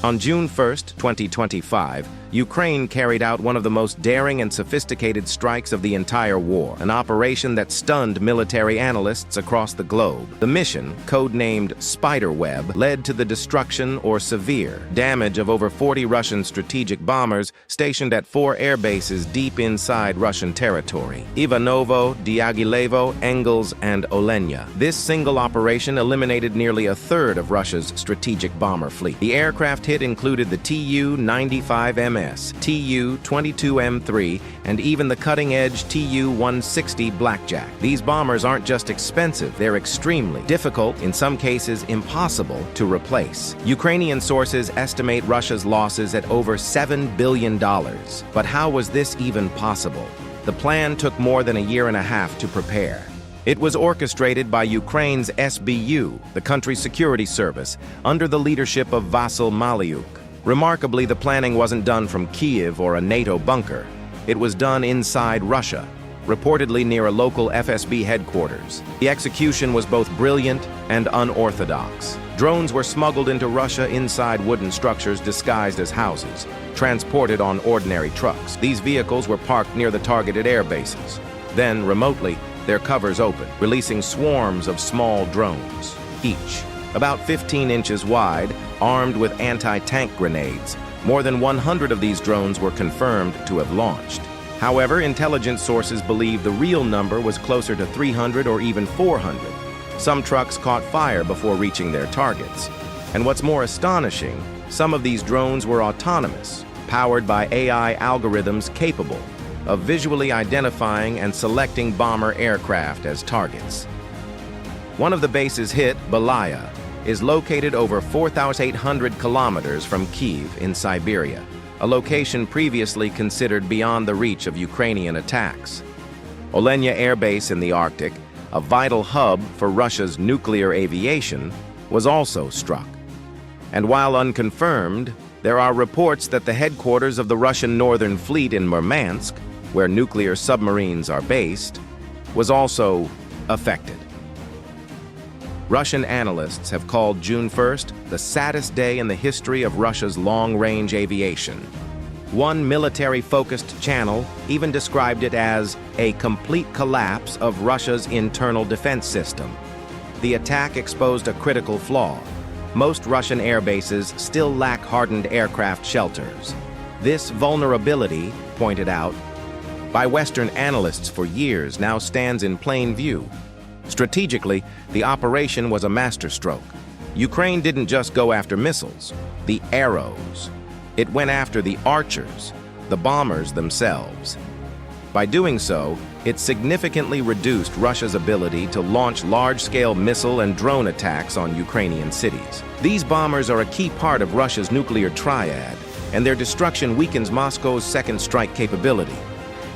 On June 1, 2025, Ukraine carried out one of the most daring and sophisticated strikes of the entire war, an operation that stunned military analysts across the globe. The mission, codenamed Spiderweb, led to the destruction or severe damage of over 40 Russian strategic bombers stationed at 4 air bases deep inside Russian territory: Ivanovo, Diaghilevo, Engels, and Olenya. This single operation eliminated nearly a third of Russia's strategic bomber fleet. The aircraft hit included the Tu-95MS, Tu-22M3, and even the cutting-edge Tu-160 Blackjack. These bombers aren't just expensive, they're extremely difficult, in some cases impossible, to replace. Ukrainian sources estimate Russia's losses at over $7 billion. But how was this even possible? The plan took more than a year and a half to prepare. It was orchestrated by Ukraine's SBU, the country's security service, under the leadership of Vasyl Maliuk. Remarkably, the planning wasn't done from Kyiv or a NATO bunker. It was done inside Russia, reportedly near a local FSB headquarters. The execution was both brilliant and unorthodox. Drones were smuggled into Russia inside wooden structures disguised as houses, transported on ordinary trucks. These vehicles were parked near the targeted air bases. Then, remotely, their covers opened, releasing swarms of small drones, each about 15 inches wide, armed with anti-tank grenades. More than 100 of these drones were confirmed to have launched. However, intelligence sources believe the real number was closer to 300 or even 400. Some trucks caught fire before reaching their targets. And what's more astonishing, some of these drones were autonomous, powered by AI algorithms capable of visually identifying and selecting bomber aircraft as targets. One of the bases hit, Belaya, is located over 4,800 kilometers from Kyiv in Siberia, a location previously considered beyond the reach of Ukrainian attacks. Olenya Air Base in the Arctic, a vital hub for Russia's nuclear aviation, was also struck. And while unconfirmed, there are reports that the headquarters of the Russian Northern Fleet in Murmansk, where nuclear submarines are based, was also affected. Russian analysts have called June 1st the saddest day in the history of Russia's long-range aviation. One military-focused channel even described it as a complete collapse of Russia's internal defense system. The attack exposed a critical flaw. Most Russian air bases still lack hardened aircraft shelters. This vulnerability, pointed out by Western analysts for years, now stands in plain view. Strategically, the operation was a masterstroke. Ukraine didn't just go after missiles, the arrows. It went after the archers, the bombers themselves. By doing so, it significantly reduced Russia's ability to launch large-scale missile and drone attacks on Ukrainian cities. These bombers are a key part of Russia's nuclear triad, and their destruction weakens Moscow's second strike capability.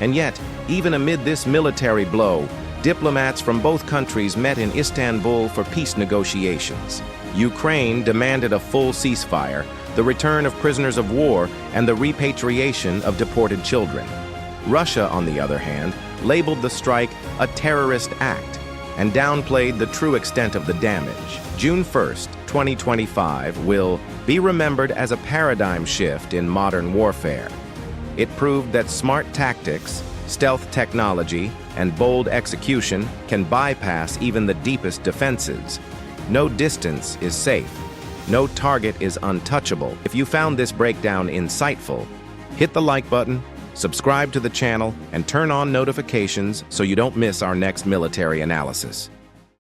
And yet, even amid this military blow, diplomats from both countries met in Istanbul for peace negotiations. Ukraine demanded a full ceasefire, the return of prisoners of war, and the repatriation of deported children. Russia, on the other hand, labeled the strike a terrorist act and downplayed the true extent of the damage. June 1st, 2025 will be remembered as a paradigm shift in modern warfare. It proved that smart tactics, stealth technology, and bold execution can bypass even the deepest defenses. No distance is safe. No target is untouchable. If you found this breakdown insightful, hit the like button, subscribe to the channel, and turn on notifications so you don't miss our next military analysis.